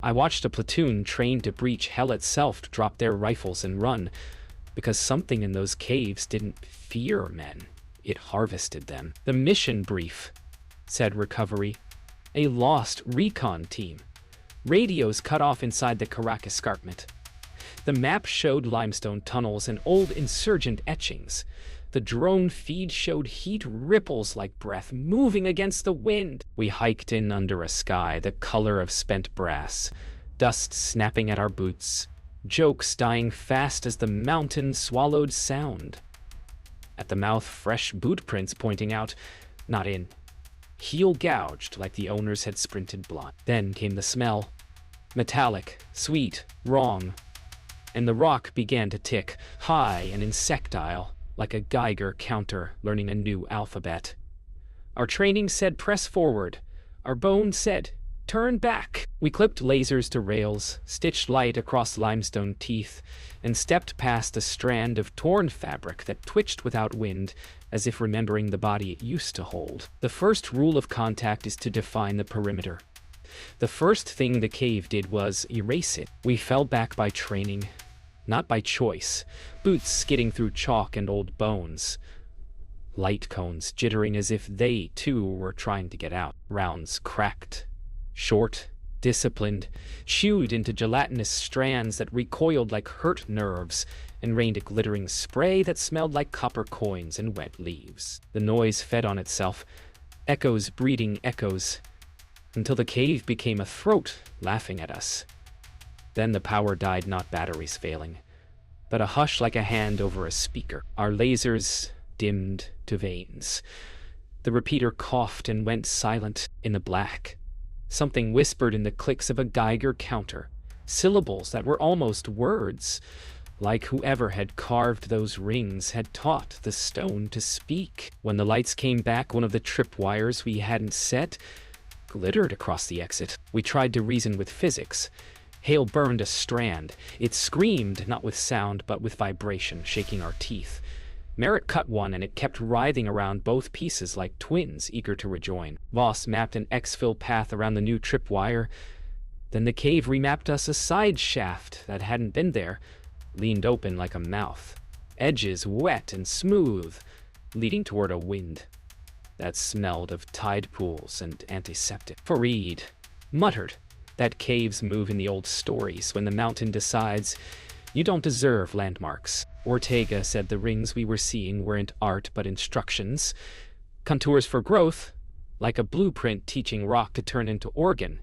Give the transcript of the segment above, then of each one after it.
I watched a platoon trained to breach hell itself drop their rifles and run, because something in those caves didn't fear men, it harvested them. "The mission brief," said Recovery. "A lost recon team. Radios cut off inside the Karak escarpment. The map showed limestone tunnels and old insurgent etchings. The drone feed showed heat ripples like breath moving against the wind. We hiked in under a sky the color of spent brass, dust snapping at our boots, jokes dying fast as the mountain swallowed sound. At the mouth, fresh boot prints pointing out, not in, heel gouged like the owners had sprinted blind. Then came the smell. Metallic, sweet, wrong. And the rock began to tick, high and insectile, like a Geiger counter learning a new alphabet. Our training said press forward. Our bones said turn back. We clipped lasers to rails, stitched light across limestone teeth, and stepped past a strand of torn fabric that twitched without wind, as if remembering the body it used to hold. The first rule of contact is to define the perimeter. The first thing the cave did was erase it. We fell back by training, not by choice, boots skidding through chalk and old bones, light cones jittering as if they, too, were trying to get out. Rounds cracked, short, disciplined, chewed into gelatinous strands that recoiled like hurt nerves, and rained a glittering spray that smelled like copper coins and wet leaves. The noise fed on itself, echoes breeding echoes, until the cave became a throat laughing at us. Then the power died, not batteries failing, but a hush like a hand over a speaker. Our lasers dimmed to veins. The repeater coughed and went silent in the black. Something whispered in the clicks of a Geiger counter, syllables that were almost words, like whoever had carved those rings had taught the stone to speak. When the lights came back, one of the tripwires we hadn't set glittered across the exit. We tried to reason with physics. Hail burned a strand. It screamed, not with sound, but with vibration, shaking our teeth. Merritt cut one, and it kept writhing around both pieces like twins eager to rejoin. Voss mapped an exfil path around the new tripwire. Then the cave remapped us a side shaft that hadn't been there, leaned open like a mouth, edges wet and smooth, leading toward a wind that smelled of tide pools and antiseptic. Fareed muttered that caves move in the old stories when the mountain decides you don't deserve landmarks. Ortega said the rings we were seeing weren't art but instructions, contours for growth, like a blueprint teaching rock to turn into organ.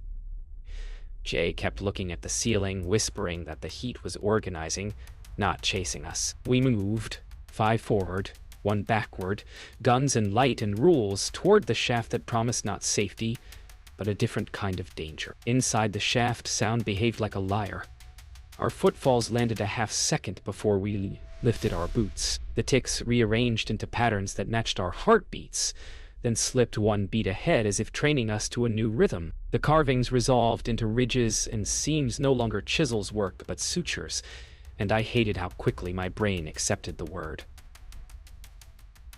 Jay kept looking at the ceiling, whispering that the heat was organizing, not chasing us. We moved, 5 forward, 1 backward, guns and light and rules toward the shaft that promised not safety, but a different kind of danger. Inside the shaft, sound behaved like a liar. Our footfalls landed a half-second before we lifted our boots. The ticks rearranged into patterns that matched our heartbeats, then slipped 1 beat ahead as if training us to a new rhythm. The carvings resolved into ridges and seams, no longer chisels work but sutures, and I hated how quickly my brain accepted the word.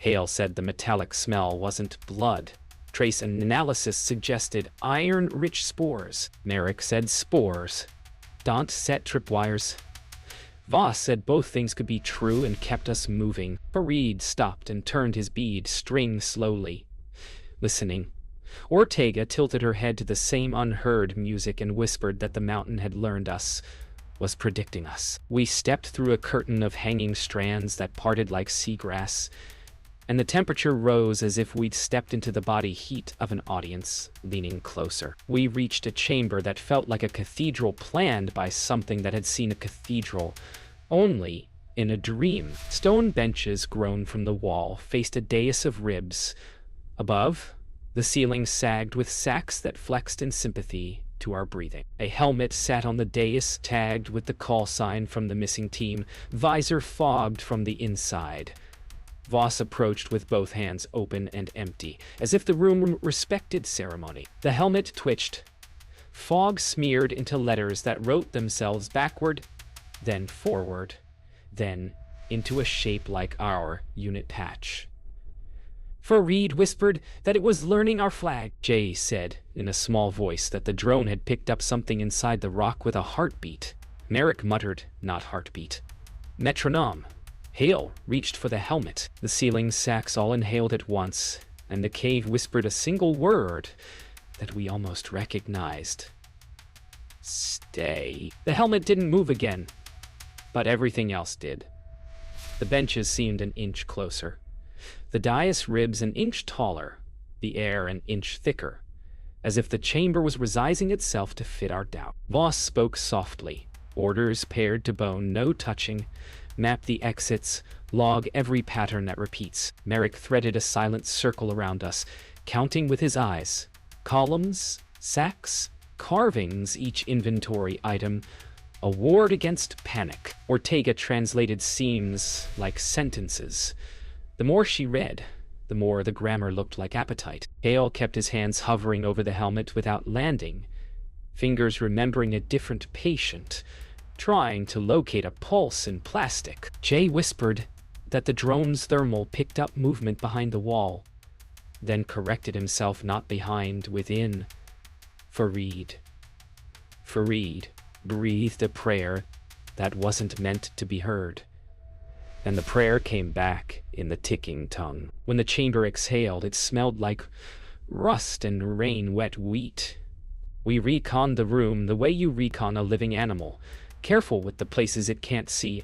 Hale said the metallic smell wasn't blood. Trace analysis suggested iron-rich spores. Merrick said spores. Daunt set tripwires. Voss said both things could be true and kept us moving. Fareed stopped and turned his bead string slowly, listening. Ortega tilted her head to the same unheard music and whispered that the mountain had learned us, was predicting us. We stepped through a curtain of hanging strands that parted like seagrass, and the temperature rose as if we'd stepped into the body heat of an audience, leaning closer. We reached a chamber that felt like a cathedral planned by something that had seen a cathedral only in a dream. Stone benches grown from the wall faced a dais of ribs. Above, the ceiling sagged with sacks that flexed in sympathy to our breathing. A helmet sat on the dais, tagged with the call sign from the missing team, visor fogged from the inside. Voss approached with both hands open and empty, as if the room respected ceremony. The helmet twitched. Fog smeared into letters that wrote themselves backward, then forward, then into a shape like our unit patch. Farid whispered that it was learning our flag. Jay said in a small voice that the drone had picked up something inside the rock with a heartbeat. Merrick muttered, not heartbeat. Metronome. Hale reached for the helmet. The ceiling sacks all inhaled at once, and the cave whispered a single word that we almost recognized. Stay. The helmet didn't move again, but everything else did. The benches seemed an inch closer. The dais ribs an inch taller, the air an inch thicker, as if the chamber was resizing itself to fit our doubt. Voss spoke softly. Orders pared to bone, no touching. Map the exits, log every pattern that repeats. Merrick threaded a silent circle around us, counting with his eyes. Columns, sacks, carvings, each inventory item. A ward against panic. Ortega translated seams like sentences. The more she read, the more the grammar looked like appetite. Hale kept his hands hovering over the helmet without landing, fingers remembering a different patient, trying to locate a pulse in plastic. Jay whispered that the drone's thermal picked up movement behind the wall, then corrected himself, not behind, within. Farid breathed a prayer that wasn't meant to be heard. And the prayer came back in the ticking tongue. When the chamber exhaled, it smelled like rust and rain-wet wheat. We reconned the room the way you recon a living animal, careful with the places it can't see,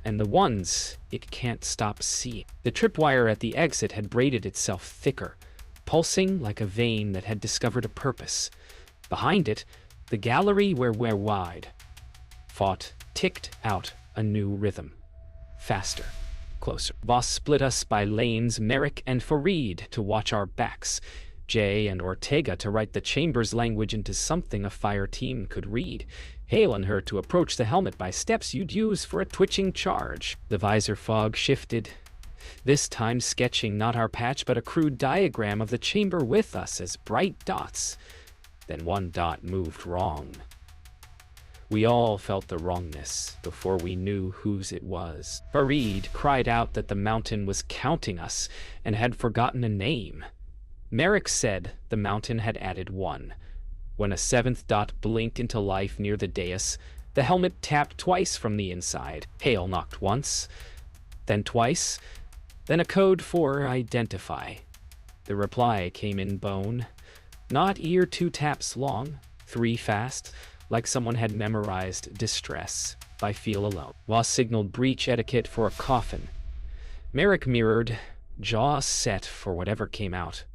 and the ones it can't stop seeing. The tripwire at the exit had braided itself thicker, pulsing like a vein that had discovered a purpose. Behind it, the gallery where we're wide fought ticked out a new rhythm. Faster, closer. Voss split us by lanes, Merrick and Farid to watch our backs, Jay and Ortega to write the chamber's language into something a fire team could read, Hale and her to approach the helmet by steps you'd use for a twitching charge. The visor fog shifted, this time sketching not our patch but a crude diagram of the chamber with us as bright dots. Then one dot moved wrong. We all felt the wrongness before we knew whose it was. Farid cried out that the mountain was counting us and had forgotten a name. Merrick said the mountain had added one. When a seventh dot blinked into life near the dais, the helmet tapped twice from the inside. Hale knocked once, then twice, then a code for identify. The reply came in bone. Not ear 2 taps long, 3 fast, like someone had memorized distress by feel alone. Voss signaled breach etiquette for a coffin. Merrick mirrored, jaw set for whatever came out.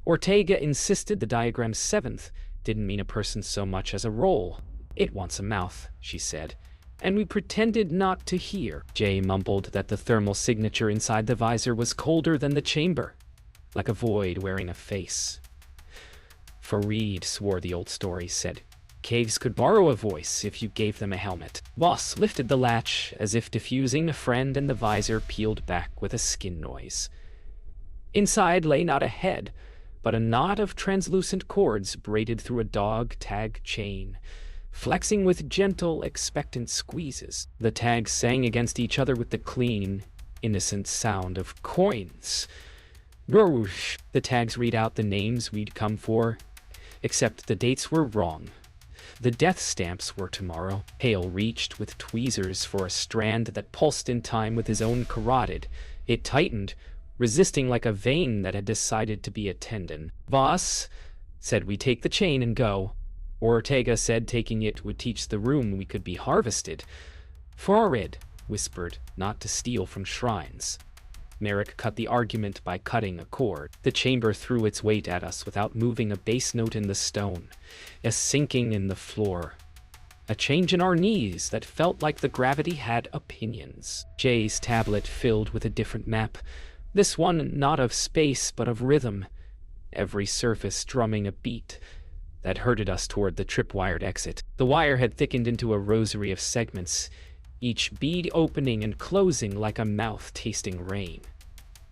Ortega insisted the diagram's 7th didn't mean a person so much as a roll. It wants a mouth, she said, and we pretended not to hear. Jay mumbled that the thermal signature inside the visor was colder than the chamber, like a void wearing a face. Farid swore the old story said, caves could borrow a voice if you gave them a helmet. Voss lifted the latch as if diffusing a friend, and the visor peeled back with a skin noise. Inside lay not a head, but a knot of translucent cords braided through a dog tag chain, flexing with gentle, expectant squeezes. The tags sang against each other with the clean, innocent sound of coins. Rouge. The tags read out the names we'd come for, except the dates were wrong. The death stamps were tomorrow. Hale reached with tweezers for a strand that pulsed in time with his own carotid. It tightened, resisting like a vein that had decided to be a tendon. Voss said we take the chain and go. Ortega said taking it would teach the room we could be harvested. Farid whispered not to steal from shrines. Merrick cut the argument by cutting a cord. The chamber threw its weight at us without moving a bass note in the stone, a sinking in the floor, a change in our knees that felt like the gravity had opinions. Jay's tablet filled with a different map, this one not of space but of rhythm, every surface drumming a beat that herded us toward the tripwired exit. The wire had thickened into a rosary of segments, each bead opening and closing like a mouth tasting rain.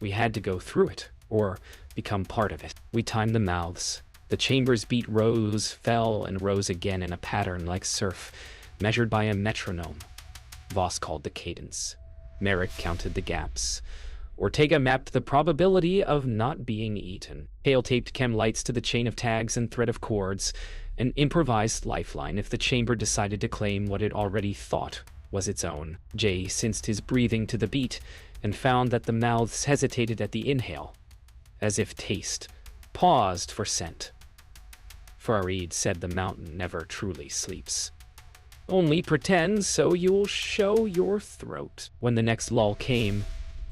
We had to go through it, or become part of it. We timed the mouths. The chamber's beat rose, fell, and rose again in a pattern like surf, measured by a metronome. Voss called the cadence. Merrick counted the gaps. Ortega mapped the probability of not being eaten. Hale taped chem lights to the chain of tags and thread of cords, an improvised lifeline if the chamber decided to claim what it already thought was its own. Jay sensed his breathing to the beat and found that the mouths hesitated at the inhale, as if taste paused for scent. Farid said the mountain never truly sleeps. Only pretends so you'll show your throat. When the next lull came,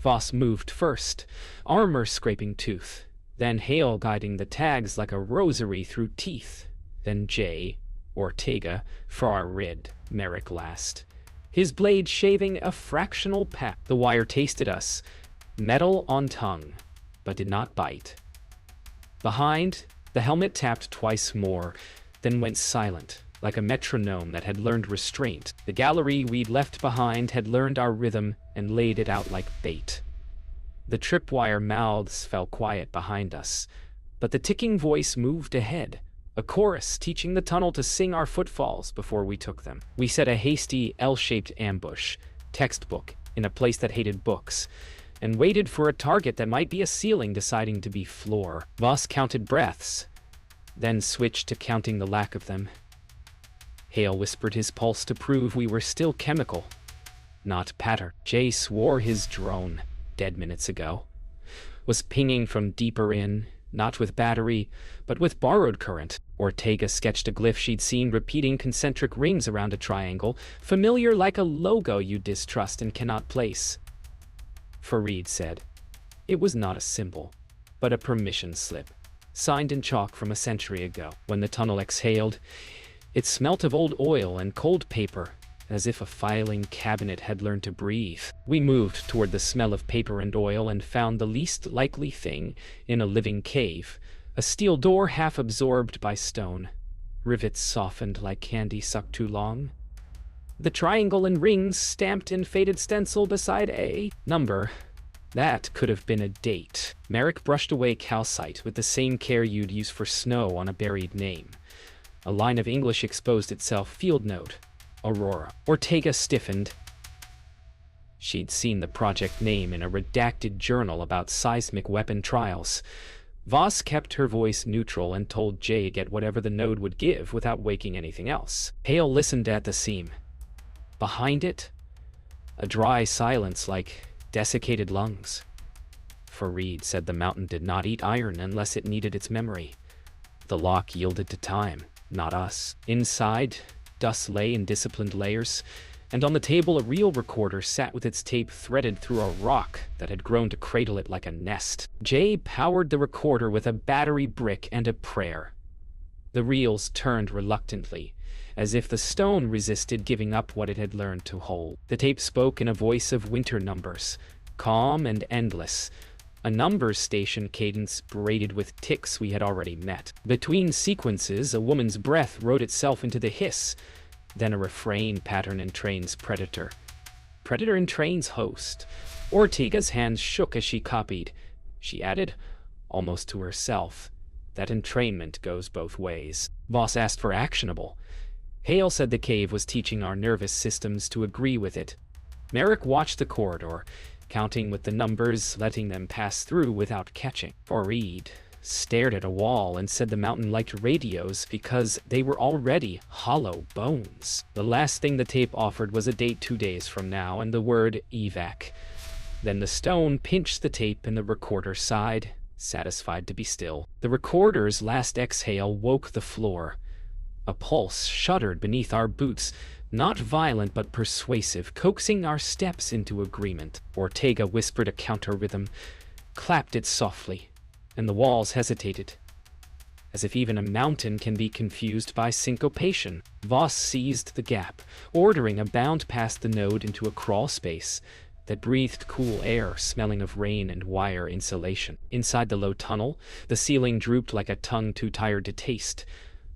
Voss moved first, armor scraping tooth, then Hale guiding the tags like a rosary through teeth, then Jay, Ortega, Farid, Merrick last, his blade shaving a fractional path. The wire tasted us, metal on tongue, but did not bite. Behind, the helmet tapped twice more, then went silent, like a metronome that had learned restraint. The gallery we'd left behind had learned our rhythm and laid it out like bait. The tripwire mouths fell quiet behind us, but the ticking voice moved ahead, a chorus teaching the tunnel to sing our footfalls before we took them. We set a hasty L-shaped ambush, textbook, in a place that hated books, and waited for a target that might be a ceiling deciding to be floor. Voss counted breaths, then switched to counting the lack of them. Hale whispered his pulse to prove we were still chemical, not pattern. Jay swore his drone, dead minutes ago, was pinging from deeper in, not with battery, but with borrowed current. Ortega sketched a glyph she'd seen repeating concentric rings around a triangle, familiar like a logo you distrust and cannot place. Farid said, it was not a symbol, but a permission slip, signed in chalk from a century ago. When the tunnel exhaled, it smelt of old oil and cold paper, as if a filing cabinet had learned to breathe. We moved toward the smell of paper and oil and found the least likely thing in a living cave, a steel door half absorbed by stone, rivets softened like candy sucked too long. The triangle and rings stamped in faded stencil beside a number. That could have been a date. Merrick brushed away calcite with the same care you'd use for snow on a buried name. A line of English exposed itself, field note, Aurora. Ortega stiffened. She'd seen the project name in a redacted journal about seismic weapon trials. Voss kept her voice neutral and told Jay to get whatever the node would give without waking anything else. Hale listened at the seam. Behind it, a dry silence like desiccated lungs. Farid said the mountain did not eat iron unless it needed its memory. The lock yielded to time, not us. Inside, dust lay in disciplined layers, and on the table a reel recorder sat with its tape threaded through a rock that had grown to cradle it like a nest. Jay powered the recorder with a battery brick and a prayer. The reels turned reluctantly, as if the stone resisted giving up what it had learned to hold. The tape spoke in a voice of winter numbers, calm and endless, a numbers station cadence braided with ticks we had already met. Between sequences, a woman's breath wrote itself into the hiss, then a refrain pattern entrains predator. Predator entrains host. Ortega's hands shook as she copied. She added, almost to herself, that entrainment goes both ways. Voss asked for actionable. Hale said the cave was teaching our nervous systems to agree with it. Merrick watched the corridor, counting with the numbers, letting them pass through without catching. Farid stared at a wall and said the mountain liked radios because they were already hollow bones. The last thing the tape offered was a date 2 days from now and the word evac. Then the stone pinched the tape and the recorder sighed, satisfied to be still. The recorder's last exhale woke the floor. A pulse shuddered beneath our boots, not violent but persuasive, coaxing our steps into agreement. Ortega whispered a counter-rhythm, clapped it softly, and the walls hesitated, as if even a mountain can be confused by syncopation. Voss seized the gap, ordering a bound past the node into a crawl space that breathed cool air smelling of rain and wire insulation. Inside the low tunnel, the ceiling drooped like a tongue too tired to taste.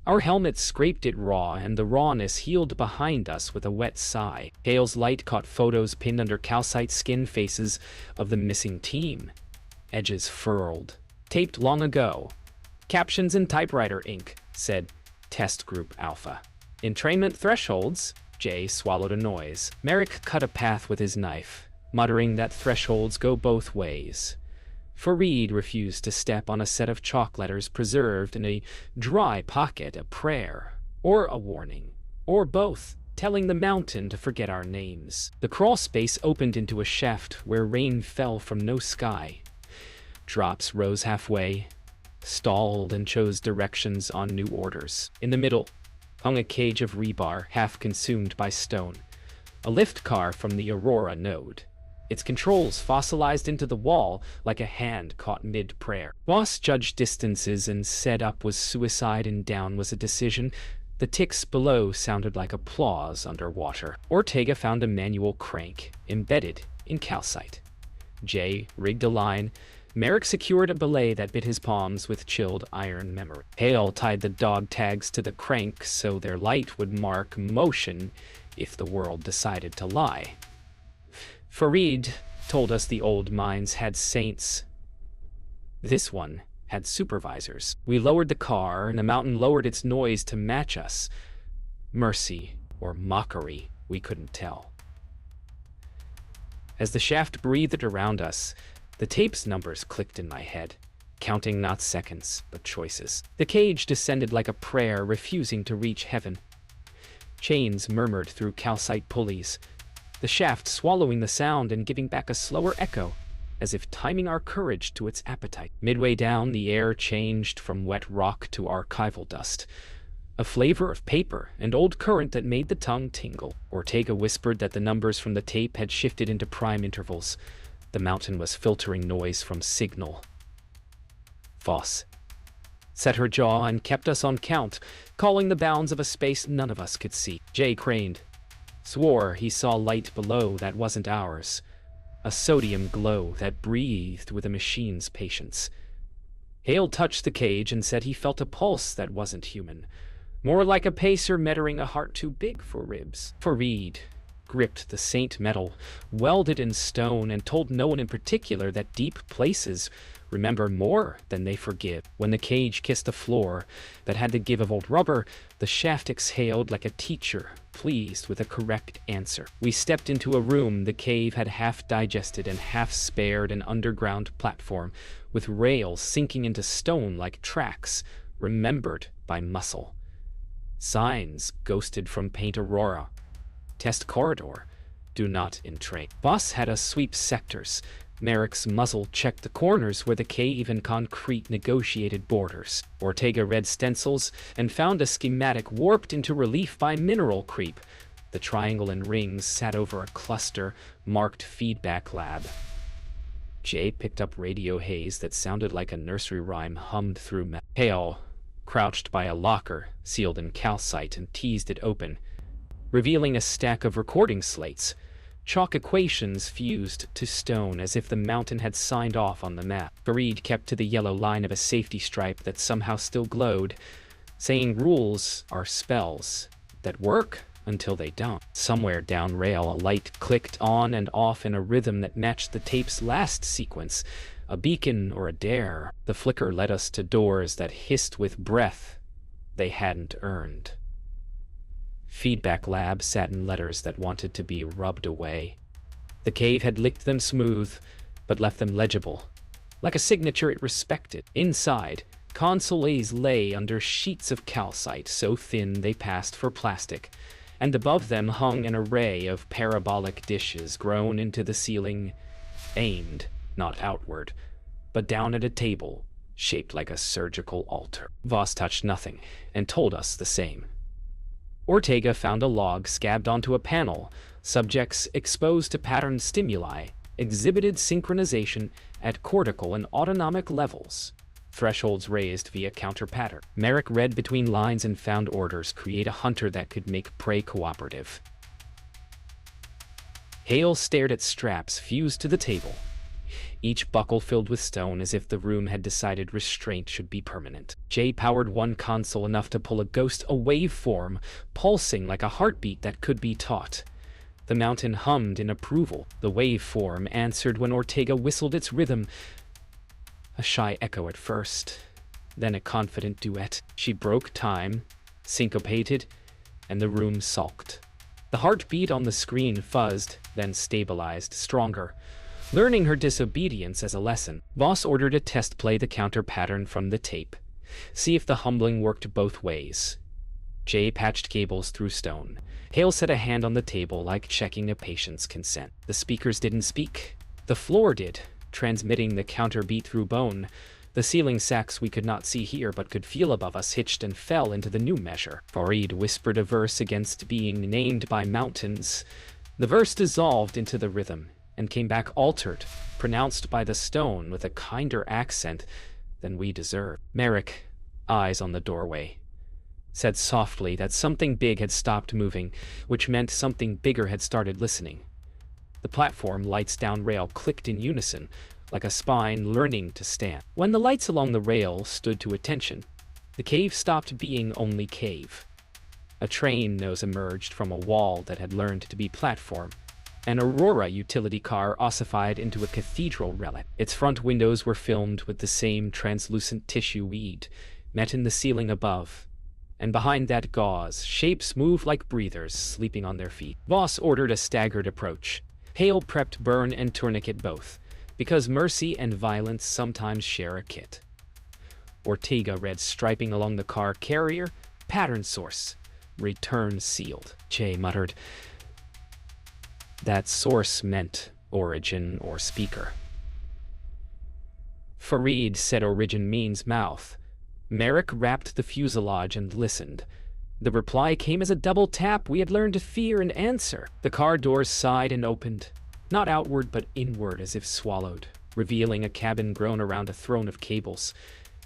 Our helmets scraped it raw, and the rawness healed behind us with a wet sigh. Hale's light caught photos pinned under calcite skin faces of the missing team. Edges furled. Taped long ago. Captions in typewriter ink said, Test Group Alpha. Entrainment thresholds. Jay swallowed a noise. Merrick cut a path with his knife. muttering that thresholds go both ways. Farid refused to step on a set of chalk letters preserved in a dry pocket, a prayer, or a warning, or both, telling the mountain to forget our names. The crawl space opened into a shaft where rain fell from no sky. Drops rose halfway, stalled, and chose directions on new orders. In the middle hung a cage of rebar, half consumed by stone, a lift car from the Aurora node, its controls fossilized into the wall like a hand caught mid-prayer. Boss judged distances and said up was suicide and down was a decision. The ticks below sounded like applause underwater. Ortega found a manual crank embedded in calcite. Jay rigged a line. Merrick secured a belay that bit his palms with chilled iron memory. Hale tied the dog tags to the crank so their light would mark motion if the world decided to lie. Farid told us the old mines had saints. This one had supervisors. We lowered the car, and the mountain lowered its noise to match us. Mercy or mockery, we couldn't tell. As the shaft breathed around us, the tape's numbers clicked in my head, counting not seconds, but choices. The cage descended like a prayer, refusing to reach heaven. Chains murmured through calcite pulleys, the shaft swallowing the sound and giving back a slower echo, as if timing our courage to its appetite. Midway down, the air changed from wet rock to archival dust, a flavor of paper and old current that made the tongue tingle. Ortega whispered that the numbers from the tape had shifted into prime intervals. The mountain was filtering noise from signal. Voss set her jaw and kept us on count, calling the bounds of a space none of us could see. Jay craned, swore he saw light below that wasn't ours, a sodium glow that breathed with a machine's patience. Hale touched the cage and said he felt a pulse that wasn't human, more like a pacer measuring a heart too big for ribs. Farid gripped the saint metal, welded in stone, and told no one in particular that deep places remember more than they forgive. When the cage kissed the floor that had the give of old rubber, the shaft exhaled like a teacher, pleased with a correct answer. We stepped into a room the cave had half digested and half spared, an underground platform with rails sinking into stone like tracks, remembered by muscle. Signs ghosted from Paint Aurora. Test corridor. Do not entrain. Boss had us sweep sectors. Merrick's muzzle checked the corners where the cave and concrete negotiated borders. Ortega read stencils and found a schematic warped into relief by mineral creep. The triangle and rings sat over a cluster marked feedback lab. Jay picked up radio haze that sounded like a nursery rhyme hummed through Hale crouched by a locker sealed in calcite and teased it open, revealing a stack of recording slates, chalk equations fused to stone as if the mountain had signed off on the map. Farid kept to the yellow line of a safety stripe that somehow still glowed, saying rules are spells that work until they don't. Somewhere down rail, a light clicked on and off in a rhythm that matched the tape's last sequence, a beacon or a dare. The flicker led us to doors that hissed with breath they hadn't earned. Feedback lab sat in letters that wanted to be rubbed away. The cave had licked them smooth, but left them legible, like a signature it respected. Inside, consoles lay under sheets of calcite so thin they passed for plastic, and above them hung an array of parabolic dishes grown into the ceiling, aimed not outward, but down at a table shaped like a surgical altar. Voss touched nothing, and told us the same. Ortega found a log scabbed onto a panel. Subjects exposed to pattern stimuli exhibited synchronization at cortical and autonomic levels. Thresholds raised via counter-pattern. Merrick read between lines and found orders create a hunter that could make prey cooperative. Hale stared at straps fused to the table, each buckle filled with stone as if the room had decided restraint should be permanent. Jay powered one console enough to pull a ghost, a waveform, pulsing like a heartbeat that could be taught. The mountain hummed in approval. The waveform answered when Ortega whistled its rhythm, a shy echo at first, then a confident duet. She broke time, syncopated, and the room sulked. The heartbeat on the screen fuzzed, then stabilized, stronger. Learning her disobedience as a lesson, Voss ordered a test play the counter pattern from the tape. See if the humbling worked both ways. Jay patched cables through stone. Hale set a hand on the table like checking a patient's consent. The speakers didn't speak. The floor did, transmitting the counter beat through bone. The ceiling sacks we could not see here but could feel above us hitched and fell into the new measure. Farid whispered a verse against being named by mountains. The verse dissolved into the rhythm and came back altered, pronounced by the stone with a kinder accent than we deserved. Merrick, eyes on the doorway, said softly that something big had stopped moving, which meant something bigger had started listening. The platform lights down rail clicked in unison, like a spine learning to stand. When the lights along the rail stood to attention, the cave stopped being only cave. A train nose emerged from a wall that had learned to be platform. An Aurora utility car ossified into a cathedral relic. Its front windows were filmed with the same translucent tissue weed, met in the ceiling above. And behind that gauze, shapes moved like breathers sleeping on their feet. Voss ordered a staggered approach. Hale prepped burn and tourniquet both, because mercy and violence sometimes share a kit. Ortega read striping along the car carrier, pattern source, return sealed. Jay muttered. That source meant origin or speaker. Farid said origin means mouth. Merrick rapped the fuselage and listened. The reply came as a double tap we had learned to fear and answer. The car doors sighed and opened, not outward but inward as if swallowed, revealing a cabin grown around a throne of cables,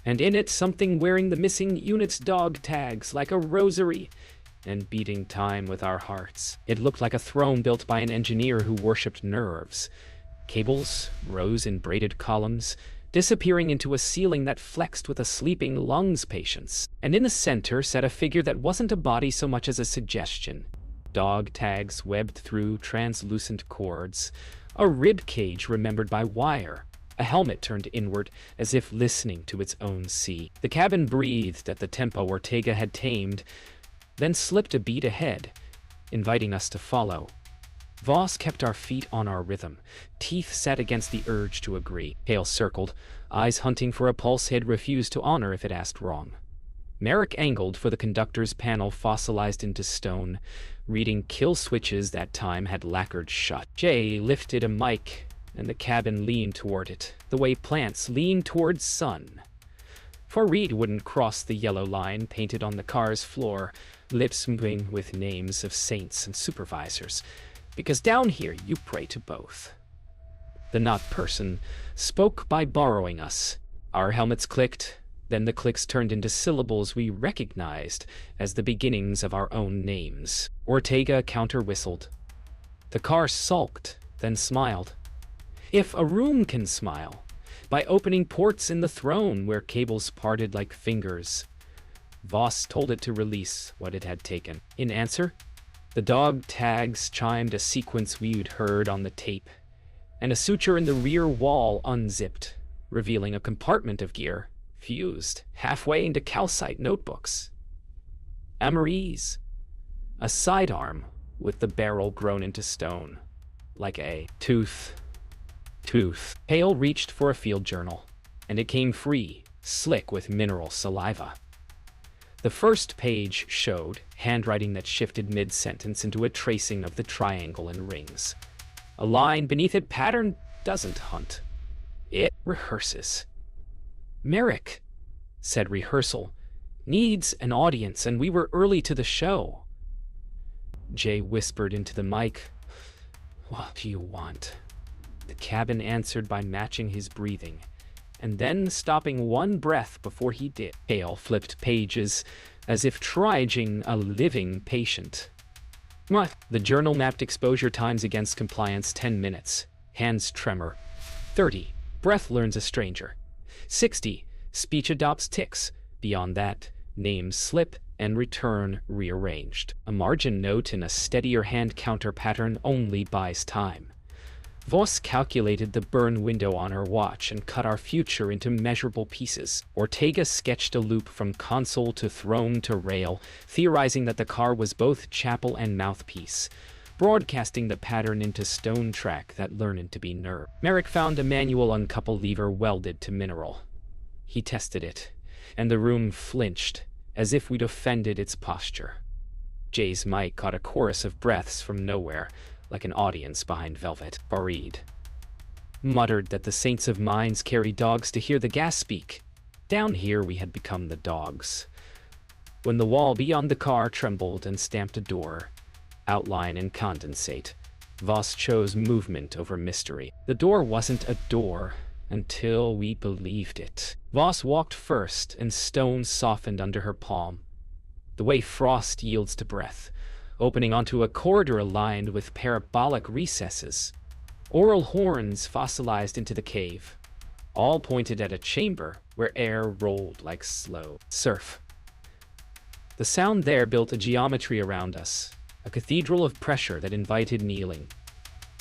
and in it something wearing the missing unit's dog tags like a rosary, and beating time with our hearts. It looked like a throne built by an engineer who worshipped nerves. Cables rose in braided columns, disappearing into a ceiling that flexed with a sleeping lungs patience. And in the center sat a figure that wasn't a body so much as a suggestion. Dog tags webbed through translucent cords, a rib cage remembered by wire, a helmet turned inward as if listening to its own sea. The cabin breathed at the tempo Ortega had tamed, then slipped a beat ahead, inviting us to follow. Voss kept our feet on our rhythm, teeth set against the urge to agree. Hale circled, eyes hunting for a pulse he'd refused to honor if it asked wrong. Merrick angled for the conductor's panel fossilized into stone, reading kill switches that time had lacquered shut. Jay lifted a mic, and the cabin leaned toward it, the way plants lean towards sun. Farid wouldn't cross the yellow line painted on the car's floor, lips moving with names of saints and supervisors, because down here you pray to both. The not person spoke by borrowing us. Our helmets clicked, then the clicks turned into syllables we recognized as the beginnings of our own names. Ortega counter-whistled. The car sulked, then smiled. If a room can smile, by opening ports in the throne where cables parted like fingers. Voss told it to release what it had taken. In answer, the dog tags chimed a sequence we'd heard on the tape, and a suture in the rear wall unzipped, revealing a compartment of gear, fused halfway into calcite notebooks. Amories, a sidearm with the barrel grown into stone, like a tooth. Hale reached for a field journal, and it came free, slick with mineral saliva. The first page showed handwriting that shifted mid-sentence into a tracing of the triangle and rings. A line beneath it pattern doesn't hunt. It rehearses. Merrick, said rehearsal, needs an audience, and we were early to the show. Jay whispered into the mic, "What do you want?" The cabin answered by matching his breathing, and then stopping one breath before he did. Hale flipped pages, as if triaging a living patient. What? The journal mapped exposure times against compliance 10 minutes. Hands tremor. 30. Breath learns a stranger. 60. Speech adopts tics. Beyond that, names slip and return rearranged. A margin note in a steadier hand counter pattern only buys time. Voss calculated the burn window on her watch and cut our future into measurable pieces. Ortega sketched a loop from console to throne to rail, theorizing that the car was both chapel and mouthpiece. broadcasting the pattern into stone track that learned to be nerve. Merrick found a manual uncouple lever welded to mineral. He tested it, and the room flinched, as if we'd offended its posture. Jay's mic caught a chorus of breaths from nowhere, like an audience behind velvet. Farid muttered that the saints of mines carry dogs to hear the gas speak. Down here we had become the dogs. When the wall beyond the car trembled and stamped a door, outline and condensate, Voss chose movement over mystery. The door wasn't a door until we believed it. Voss walked first, and stone softened under her palm, the way frost yields to breath, opening onto a corridor lined with parabolic recesses. Oral horns fossilized into the cave, all pointed at a chamber where air rolled like slow surf. The sound there built a geometry around us, a cathedral of pressure that invited kneeling.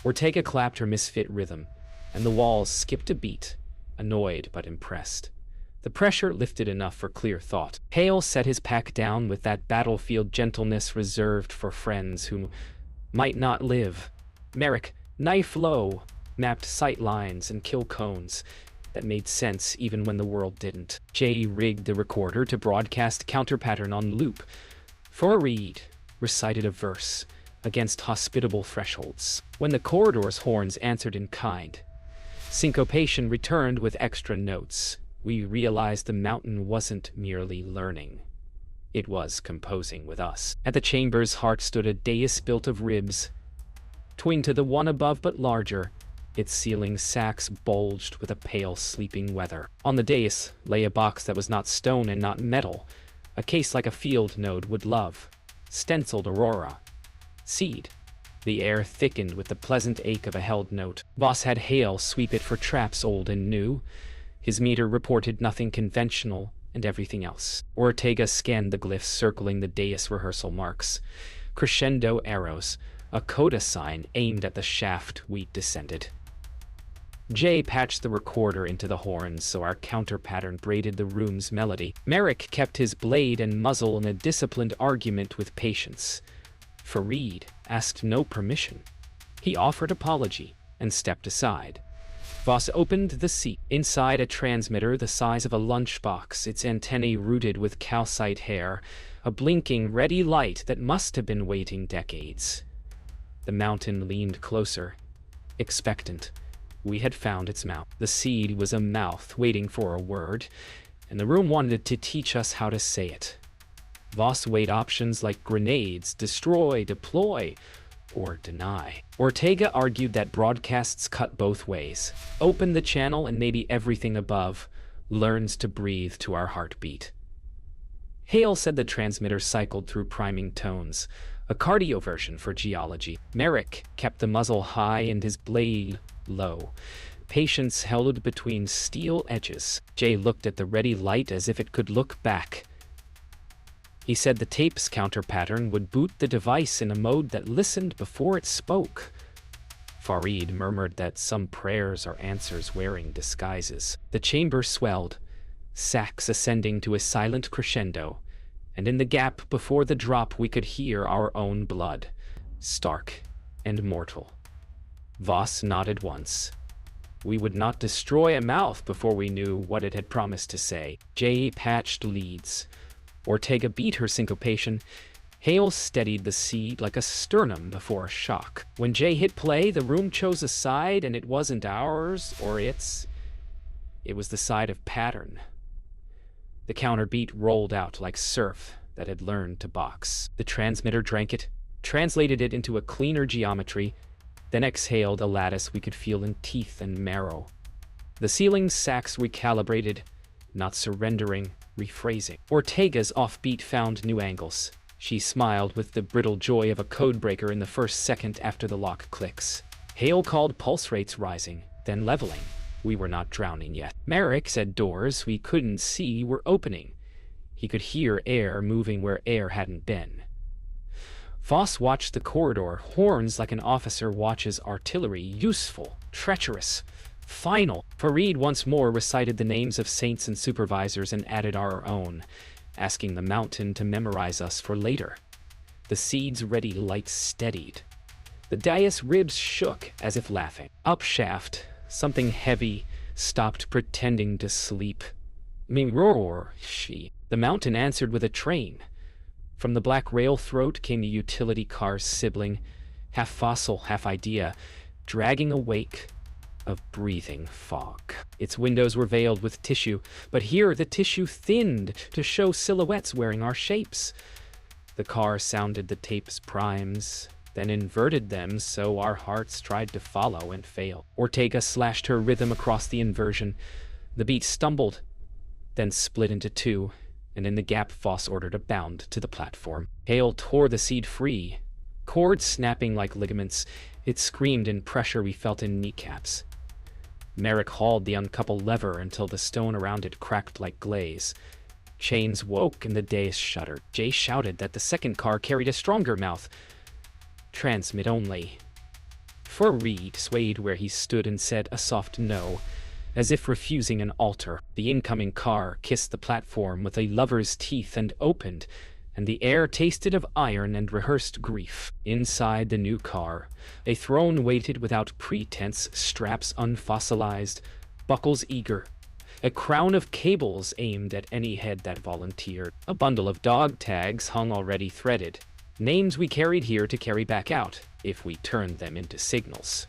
Ortega clapped her misfit rhythm, and the walls skipped a beat, annoyed but impressed. The pressure lifted enough for clear thought. Hale set his pack down with that battlefield gentleness reserved for friends who might not live. Merrick, knife low, mapped sight lines and kill cones that made sense even when the world didn't. Jay rigged the recorder to broadcast counterpattern on loop. Farid recited a verse against hospitable thresholds. When the corridor's horns answered in kind, syncopation returned with extra notes. We realized the mountain wasn't merely learning. It was composing with us. At the chamber's heart stood a dais built of ribs, twin to the one above but larger. Its ceiling sacks bulged with a pale sleeping weather. On the dais lay a box that was not stone and not metal, a case like a field node would love. Stenciled Aurora. Seed. The air thickened with the pleasant ache of a held note. Voss had Hale sweep it for traps old and new. His meter reported nothing conventional and everything else. Ortega scanned the glyphs circling the dais rehearsal marks. Crescendo arrows, a coda sign aimed at the shaft we descended. Jay patched the recorder into the horns so our counter-pattern braided the room's melody. Merrick kept his blade and muzzle in a disciplined argument with patience. Farid asked no permission. He offered apology and stepped aside. Voss opened the seat. Inside a transmitter the size of a lunchbox, its antennae rooted with calcite hair, a blinking, ready light that must have been waiting decades. The mountain leaned closer, expectant. We had found its mouth. The seed was a mouth waiting for a word, and the room wanted to teach us how to say it. Voss weighed options like grenades, destroy, deploy, or deny. Ortega argued that broadcasts cut both ways. Open the channel and maybe everything above learns to breathe to our heartbeat. Hale said the transmitter cycled through priming tones, a cardio version for geology. Merrick kept the muzzle high and his blade low. Patience held between steel edges. Jay looked at the ready light as if it could look back. He said the tape's counter-pattern would boot the device in a mode that listened before it spoke. Farid murmured that some prayers are answers wearing disguises. The chamber swelled, sax ascending to a silent crescendo, and in the gap before the drop we could hear our own blood, stark and mortal. Voss nodded once. We would not destroy a mouth before we knew what it had promised to say. Jay patched leads. Ortega beat her syncopation. Hale steadied the seed like a sternum before a shock. When Jay hit play, the room chose a side, and it wasn't ours or its. It was the side of pattern. The counterbeat rolled out like surf that had learned to box. The transmitter drank it, translated it into a cleaner geometry, then exhaled a lattice we could feel in teeth and marrow. The ceiling sacks recalibrated, not surrendering, rephrasing. Ortega's offbeat found new angles. She smiled with the brittle joy of a codebreaker in the first second after the lock clicks. Hale called pulse rates rising, then leveling. We were not drowning yet. Merrick said doors we couldn't see were opening. He could hear air moving where air hadn't been. Voss watched the corridor, horns like an officer watches artillery, useful, treacherous, final. Farid once more recited the names of saints and supervisors and added our own, asking the mountain to memorize us for later. The seed's ready light steadied. The dais ribs shook as if laughing. Up shaft, something heavy stopped pretending to sleep. Me roar, she. The mountain answered with a train. From the black rail throat came the utility car's sibling, half fossil, half idea, dragging a wake of breathing fog. Its windows were veiled with tissue, but here the tissue thinned to show silhouettes wearing our shapes. The car sounded the tape's primes, then inverted them so our hearts tried to follow and failed. Ortega slashed her rhythm across the inversion. The beat stumbled, then split into two, and in the gap Voss ordered a bound to the platform. Hale tore the seed free, cords snapping like ligaments. It screamed in pressure we felt in kneecaps. Merrick hauled the uncoupled lever until the stone around it cracked like glaze. Chains woke and the dais shuddered. Jay shouted that the second car carried a stronger mouth. Transmit only. Fareed swayed where he stood and said a soft no, as if refusing an altar. The incoming car kissed the platform with a lover's teeth and opened, and the air tasted of iron and rehearsed grief. Inside the new car, a throne waited without pretense, straps unfossilized, buckles eager, a crown of cables aimed at any head that volunteered. A bundle of dog tags hung already threaded, names we carried here to carry back out, if we turned them into signals.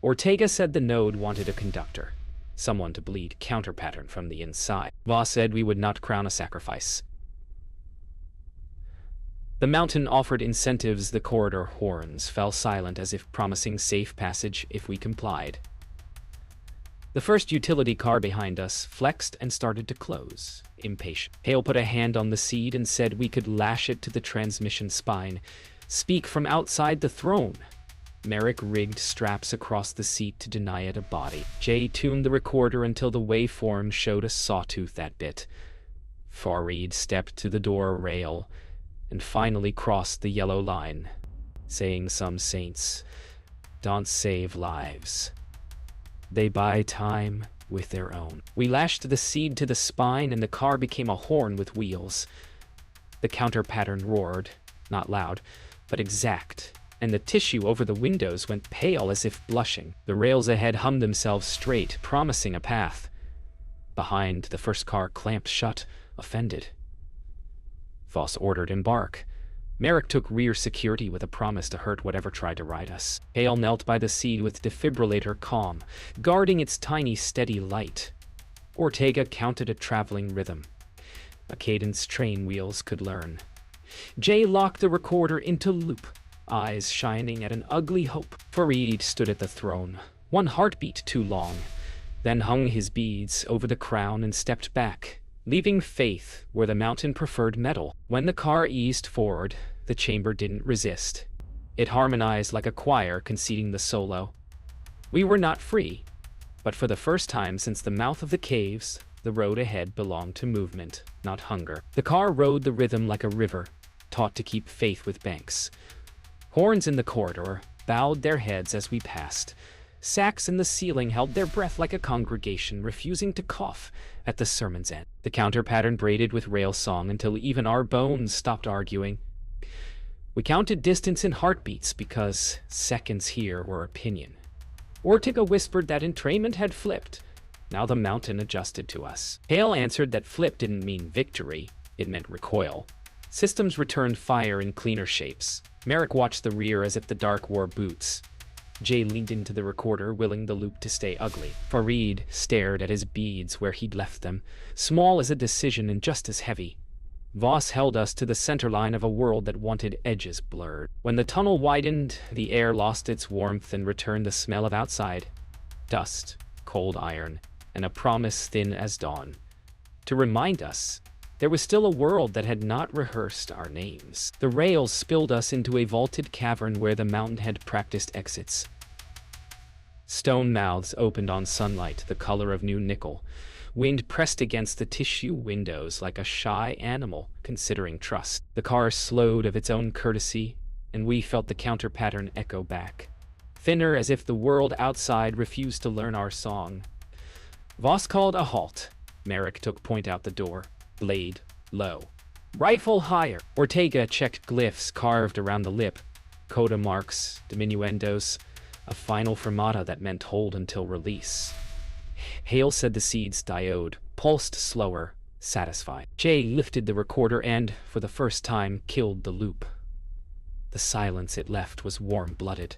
Ortega said the node wanted a conductor, someone to bleed counterpattern from the inside. Voss said we would not crown a sacrifice. The mountain offered incentives. The corridor horns fell silent as if promising safe passage if we complied. The first utility car behind us flexed and started to close, impatient. Hale put a hand on the seat and said we could lash it to the transmission spine, speak from outside the throne. Merrick rigged straps across the seat to deny it a body. Jay tuned the recorder until the waveform showed a sawtooth that bit. Fareed stepped to the door rail and finally crossed the yellow line, saying some saints don't save lives. They buy time with their own. We lashed the seed to the spine and the car became a horn with wheels. The counter pattern roared, not loud, but exact, and the tissue over the windows went pale as if blushing. The rails ahead hummed themselves straight, promising a path. Behind, the first car clamped shut, offended. Voss ordered embark. Merrick took rear security with a promise to hurt whatever tried to ride us. Hale knelt by the seat with defibrillator calm, guarding its tiny steady light. Ortega counted a traveling rhythm, a cadence train wheels could learn. Jay locked the recorder into loop, eyes shining at an ugly hope. Fareed stood at the throne, one heartbeat too long, then hung his beads over the crown and stepped back, leaving faith where the mountain preferred metal. When the car eased forward, the chamber didn't resist. It harmonized like a choir conceding the solo. We were not free, but for the first time since the mouth of the caves, the road ahead belonged to movement, not hunger. The car rode the rhythm like a river, taught to keep faith with banks. Horns in the corridor bowed their heads as we passed. Sacks in the ceiling held their breath like a congregation, refusing to cough at the sermon's end. The counter pattern braided with rail song until even our bones stopped arguing. We counted distance in heartbeats because seconds here were opinion. Ortega whispered that entrainment had flipped. Now the mountain adjusted to us. Hale answered that flip didn't mean victory, it meant recoil. Systems returned fire in cleaner shapes. Merrick watched the rear as if the dark wore boots. Jay leaned into the recorder, willing the loop to stay ugly. Fareed stared at his beads where he'd left them, small as a decision and just as heavy. Voss held us to the center line of a world that wanted edges blurred. When the tunnel widened, the air lost its warmth and returned the smell of outside. Dust, cold iron, and a promise thin as dawn. To remind us, there was still a world that had not rehearsed our names. The rails spilled us into a vaulted cavern where the mountain had practiced exits. Stone mouths opened on sunlight, the color of new nickel. Wind pressed against the tissue windows like a shy animal considering trust. The car slowed of its own courtesy, and we felt the counter pattern echo back, thinner as if the world outside refused to learn our song. Voss called a halt. Merrick took point out the door. Blade low, rifle higher. Ortega checked glyphs carved around the lip. coda marks, diminuendos, a final fermata that meant hold until release. Hale said the seed's diode pulsed slower, satisfied. Jay lifted the recorder and, for the first time, killed the loop. The silence it left was warm-blooded.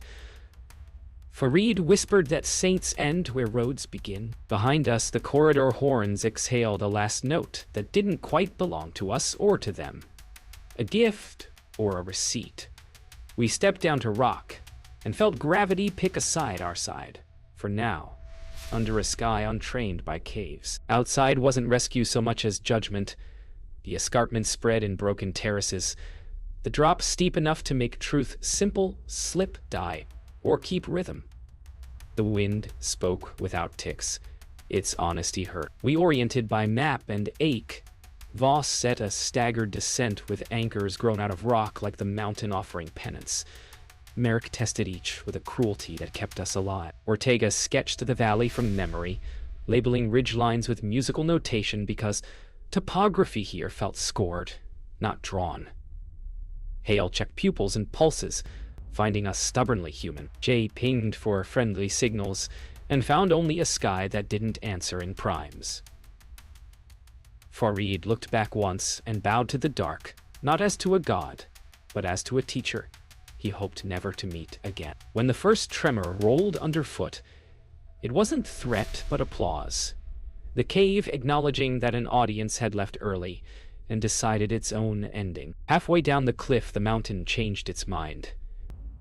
Farid whispered that saints end where roads begin. Behind us, the corridor horns exhaled a last note that didn't quite belong to us or to them. A gift or a receipt. We stepped down to rock and felt gravity pick aside our side, for now, under a sky untrained by caves. Outside wasn't rescue so much as judgment. The escarpment spread in broken terraces, the drop steep enough to make truth simple, slip, die, or keep rhythm. The wind spoke without ticks. Its honesty hurt. We oriented by map and ache. Voss set a staggered descent with anchors grown out of rock like the mountain offering penance. Merrick tested each with a cruelty that kept us alive. Ortega sketched the valley from memory, labeling ridgelines with musical notation because topography here felt scored, not drawn. Hale checked pupils and pulses, finding us stubbornly human. Jay pinged for friendly signals and found only a sky that didn't answer in primes. Farid looked back once and bowed to the dark, not as to a god, but as to a teacher he hoped never to meet again. When the first tremor rolled underfoot, it wasn't threat but applause. The cave acknowledging that an audience had left early and decided its own ending. Halfway down the cliff, the mountain changed its mind.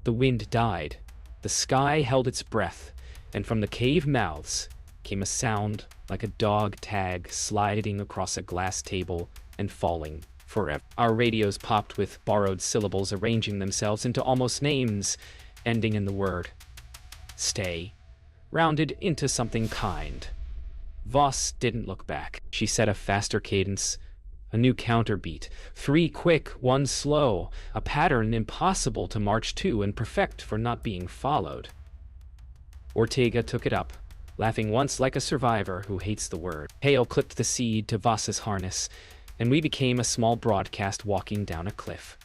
The wind died, the sky held its breath, and from the cave mouths came a sound like a dog tag sliding across a glass table and falling forever. Our radios popped with borrowed syllables arranging themselves into almost names, ending in the word stay, rounded into something kind. Voss didn't look back. She set a faster cadence, a new counterbeat, 3 quick, 1 slow, a pattern impossible to march to and perfect for not being followed. Ortega took it up, laughing once like a survivor who hates the word. Hale clipped the seed to Voss's harness, and we became a small broadcast walking down a cliff.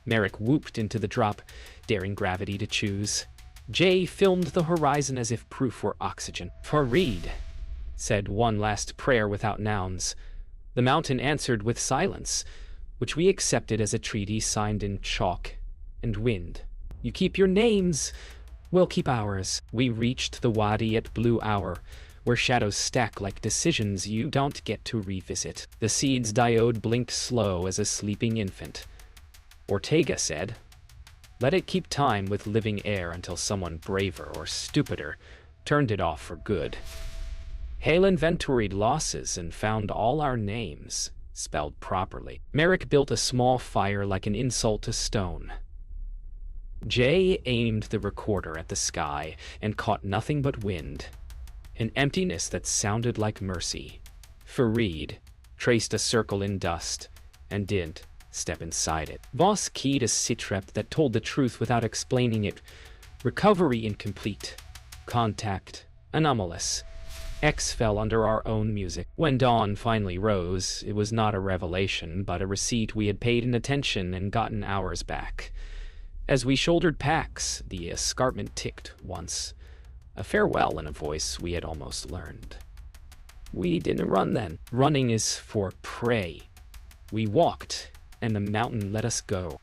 Merrick whooped into the drop, daring gravity to choose. Jay filmed the horizon as if proof were oxygen. Farid said one last prayer without nouns. The mountain answered with silence, which we accepted as a treaty signed in chalk and wind. You keep your names, we'll keep ours. We reached the wadi at blue hour, where shadows stack like decisions you don't get to revisit. The seed's diode blinked slow as a sleeping infant. Ortega said, "Let it keep time with living air until someone braver or stupider turned it off for good." Hale inventoried losses and found all our names, spelled properly. Merrick built a small fire like an insult to stone. Jay aimed the recorder at the sky and caught nothing but wind, an emptiness that sounded like mercy. Farid traced a circle in dust and didn't step inside it. Voss keyed a sitrep that told the truth without explaining it. Recovery incomplete. Contact anomalous. X fell under our own music. When dawn finally rose, it was not a revelation, but a receipt we had paid inattention and gotten hours back. As we shouldered packs, the escarpment ticked once, a farewell in a voice we had almost learned. We didn't run then. Running is for prey. We walked, and the mountain let us go.